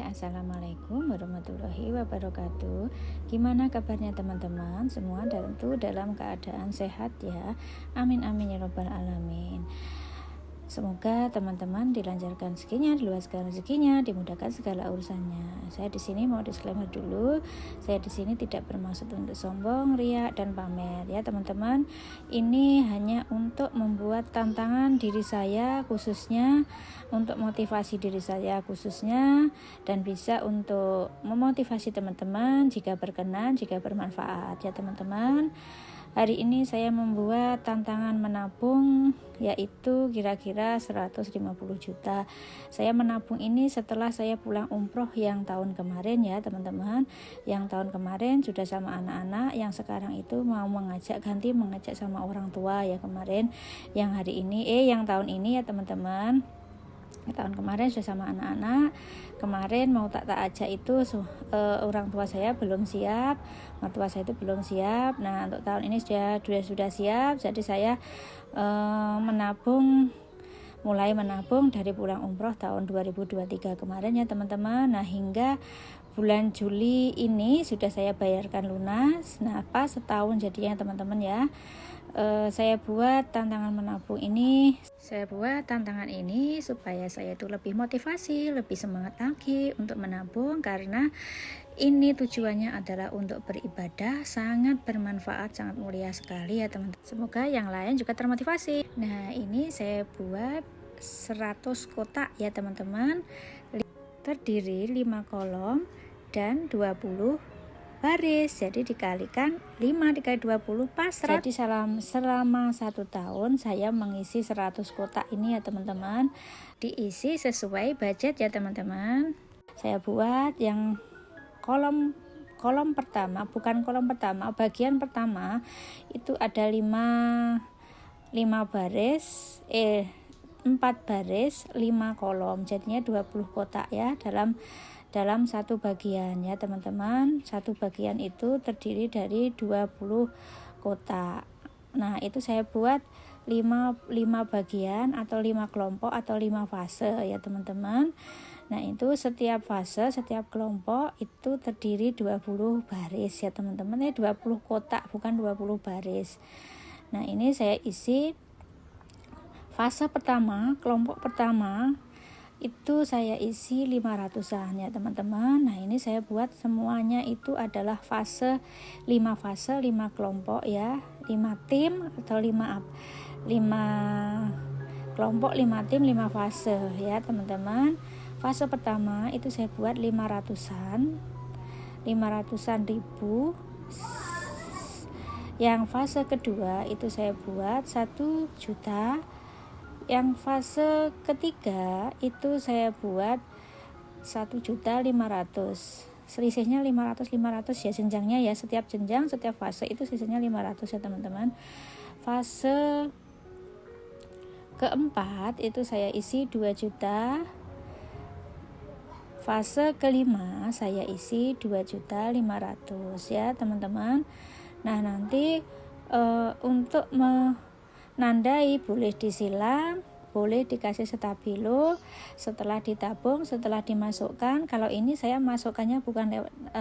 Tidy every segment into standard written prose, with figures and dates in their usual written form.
Assalamualaikum warahmatullahi wabarakatuh. Gimana kabarnya teman-teman? Semua tentu dalam keadaan sehat ya. Amin amin ya robbal alamin. Semoga teman-teman dilancarkan rezekinya, diluaskan rezekinya, dimudahkan segala urusannya. Saya di sini mau disclaimer dulu. Saya di sini tidak bermaksud untuk sombong, riak dan pamer ya teman-teman. Ini hanya untuk membuat tantangan diri saya khususnya, untuk motivasi diri saya khususnya, dan bisa untuk memotivasi teman-teman jika berkenan, jika bermanfaat ya teman-teman. Hari ini saya membuat tantangan menabung, yaitu kira-kira 150 juta. Saya menabung ini setelah saya pulang umroh yang tahun kemarin ya teman-teman. Yang tahun kemarin sudah sama anak-anak, yang sekarang itu mau mengajak sama orang tua ya kemarin. Yang tahun ini ya teman-teman. Tahun kemarin sudah sama anak-anak. Kemarin mau tak ajak itu orang tua saya belum siap, mertua saya itu belum siap. Nah untuk tahun ini sudah siap. Jadi saya mulai menabung dari pulang umroh tahun 2023 kemarin ya teman-teman. Nah hingga bulan Juli ini sudah saya bayarkan lunas. Nah pas setahun jadinya teman-teman ya. Saya buat tantangan ini supaya saya itu lebih motivasi, lebih semangat lagi untuk menabung, karena ini tujuannya adalah untuk beribadah, sangat bermanfaat, sangat mulia sekali ya teman-teman. Semoga yang lain juga termotivasi. Nah ini saya buat 100 kotak ya teman-teman, terdiri 5 kolom dan 20 baris, jadi dikalikan 5 dikali 20 pas 100. Jadi selama 1 tahun saya mengisi 100 kotak ini ya teman-teman, diisi sesuai budget ya teman-teman. Saya buat yang kolom pertama, bagian pertama itu ada 4 baris 5 kolom, jadinya 20 kotak ya dalam satu bagian ya teman-teman. Satu bagian itu terdiri dari 20 kotak. Nah itu saya buat 5 bagian atau 5 kelompok atau 5 fase ya teman-teman. Nah itu setiap fase, setiap kelompok itu terdiri 20 baris ya teman-teman. 20 kotak bukan 20 baris. Nah ini saya isi fase pertama, kelompok pertama itu saya isi 500-an ya teman-teman. Nah ini saya buat semuanya itu adalah 5 kelompok ya, 5 tim atau 5 kelompok, 5 tim, 5 fase ya teman-teman. Fase pertama itu saya buat 500-an ribu. Yang fase kedua itu saya buat 1 juta. Yang fase ketiga itu saya buat 1.500.000. Selisihnya 500 ya jenjangnya ya, setiap jenjang, setiap fase itu selisihnya 500 ya teman-teman. Fase keempat itu saya isi 2 juta. Fase kelima saya isi 2.500.000 ya teman-teman. Nah nanti untuk menandai boleh disilang, boleh dikasih stabilo setelah ditabung, setelah dimasukkan. Kalau ini saya masukkannya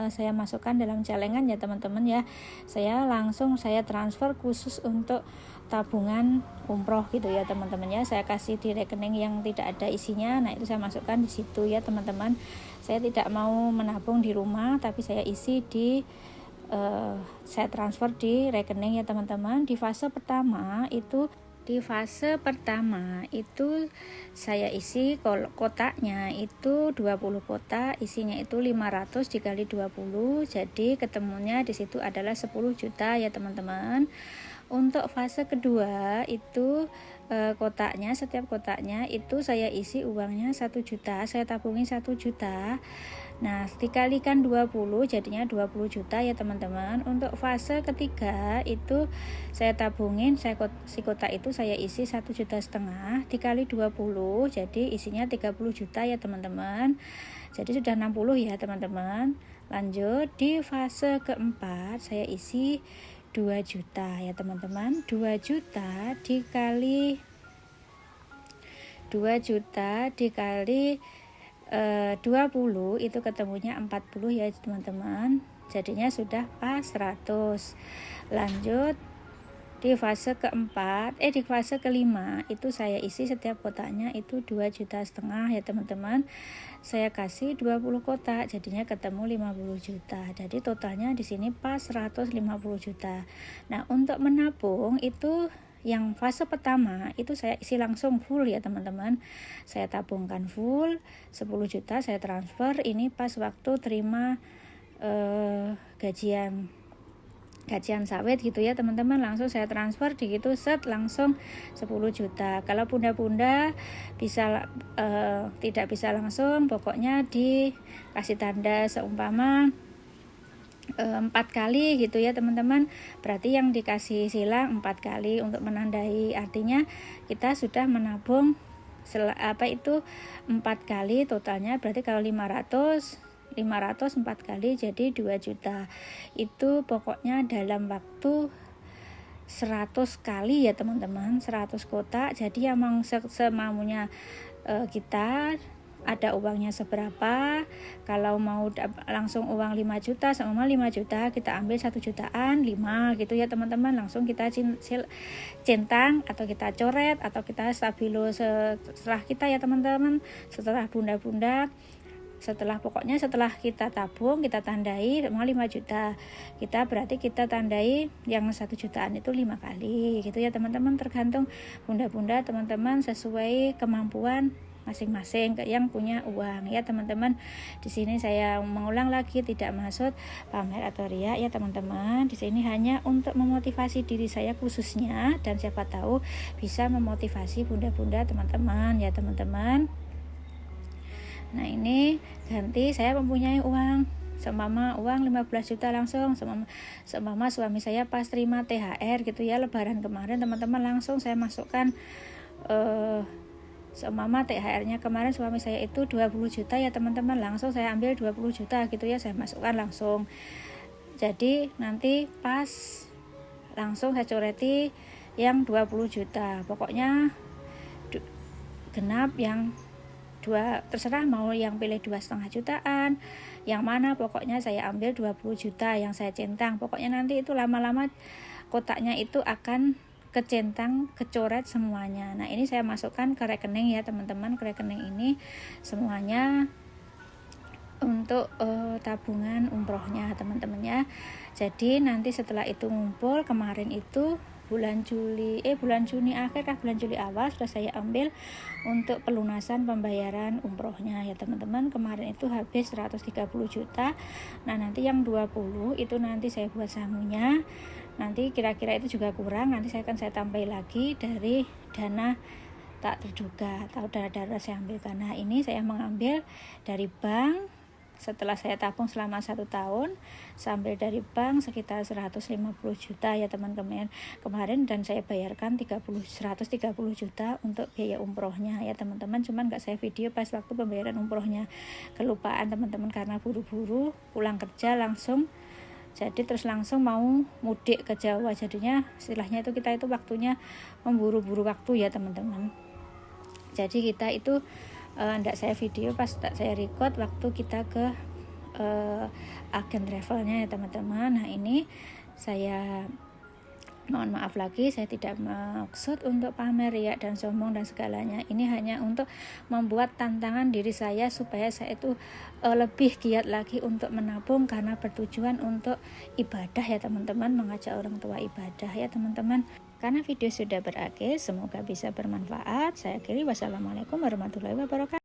saya masukkan dalam celengan ya teman-teman ya. Saya transfer khusus untuk tabungan umroh gitu ya teman-teman ya. Saya kasih di rekening yang tidak ada isinya. Nah itu saya masukkan di situ ya teman-teman. Saya tidak mau menabung di rumah, tapi saya isi saya transfer di rekening ya teman-teman. Di fase pertama itu saya isi kotaknya itu 20 kotak, isinya itu 500 dikali 20, jadi ketemunya di situ adalah 10 juta ya teman-teman. Untuk fase kedua itu setiap kotaknya itu saya isi uangnya 1 juta, saya tabungin 1 juta. Nah dikalikan 20 jadinya 20 juta ya teman-teman. Untuk fase ketiga itu saya tabungin, si kotak itu saya isi 1,5 juta dikali 20, jadi isinya 30 juta ya teman-teman. Jadi sudah 60 ya teman-teman. Lanjut di fase keempat saya isi 2 juta ya teman-teman. 2 juta dikali 20 itu ketemunya 40 ya teman-teman, jadinya sudah pas 100. Lanjut di fase keempat, di fase kelima itu saya isi setiap kotaknya itu 2,5 juta ya teman-teman. Saya kasih 20 kotak, jadinya ketemu 50 juta. Jadi totalnya di sini pas 150 juta. Nah, untuk menabung itu yang fase pertama itu saya isi langsung full ya teman-teman. Saya tabungkan full 10 juta, saya transfer. Ini pas waktu terima gajian sawit gitu ya teman-teman, langsung saya transfer di gitu set langsung 10 juta. Kalau bunda-bunda bisa tidak bisa langsung, pokoknya dikasih tanda seumpama 4 kali gitu ya teman-teman, berarti yang dikasih silang 4 kali untuk menandai, artinya kita sudah menabung 4 kali totalnya. Berarti kalau 500 4 kali jadi 2 juta. Itu pokoknya dalam waktu 100 kali ya teman-teman, 100 kotak. Jadi emang semaunya kita ada uangnya seberapa. Kalau mau langsung uang 5 juta sama 5 juta, kita ambil 1 jutaan 5 gitu ya teman-teman, langsung kita centang atau kita coret atau kita stabilo setelah kita ya teman-teman, setelah bunda-bunda. Pokoknya setelah kita tabung, kita tandai mau 5 juta, berarti kita tandai yang 1 jutaan itu 5 kali gitu ya teman-teman, tergantung bunda-bunda teman-teman sesuai kemampuan masing-masing yang punya uang ya teman-teman. Di sini saya mengulang lagi, tidak maksud pamer atau riak ya teman-teman. Di sini hanya untuk memotivasi diri saya khususnya, dan siapa tahu bisa memotivasi bunda-bunda teman-teman ya teman-teman. Nah, ini ganti saya mempunyai uang seumpama uang 15 juta langsung, seumpama suami saya pas terima THR gitu ya, lebaran kemarin teman-teman, langsung saya masukkan seumpama THR-nya kemarin suami saya itu 20 juta ya teman-teman, langsung saya ambil 20 juta gitu ya, saya masukkan langsung. Jadi nanti pas langsung saya coreti yang 20 juta, pokoknya genap yang terserah mau yang pilih 2,5 jutaan yang mana, pokoknya saya ambil 20 juta yang saya centang. Pokoknya nanti itu lama-lama kotaknya itu akan kecentang, kecoret semuanya. Nah, ini saya masukkan ke rekening ya teman-teman, ke rekening ini semuanya untuk tabungan umrohnya teman-temannya. Jadi nanti setelah itu ngumpul, kemarin itu bulan Juni akhir bulan Juli awal sudah saya ambil untuk pelunasan pembayaran umrohnya ya teman-teman. Kemarin itu habis 130 juta. Nah, nanti yang 20 itu nanti saya buat sangunya. Nanti kira-kira itu juga kurang, nanti saya tambah lagi dari dana tak terduga atau dana darurat saya ambil. Karena ini saya mengambil dari bank. Setelah saya tabung selama 1 tahun, sambil dari bank sekitar 150 juta ya teman-teman kemarin, dan saya bayarkan 130 juta untuk biaya umrohnya ya teman-teman. Cuman gak saya video pas waktu pembayaran umrohnya, kelupaan teman-teman karena buru-buru pulang kerja langsung. Jadi terus langsung mau mudik ke Jawa, jadinya istilahnya itu kita itu waktunya memburu-buru waktu ya teman-teman. Jadi kita itu enggak saya video pas saya record waktu kita ke agen travelnya ya teman-teman. Nah, ini saya mohon maaf lagi, saya tidak maksud untuk pamer ya dan sombong dan segalanya. Ini hanya untuk membuat tantangan diri saya supaya saya itu lebih giat lagi untuk menabung, karena bertujuan untuk ibadah ya teman-teman, mengajak orang tua ibadah ya teman-teman. Karena video sudah berakhir, semoga bisa bermanfaat. Saya akhiri, wassalamualaikum warahmatullahi wabarakatuh.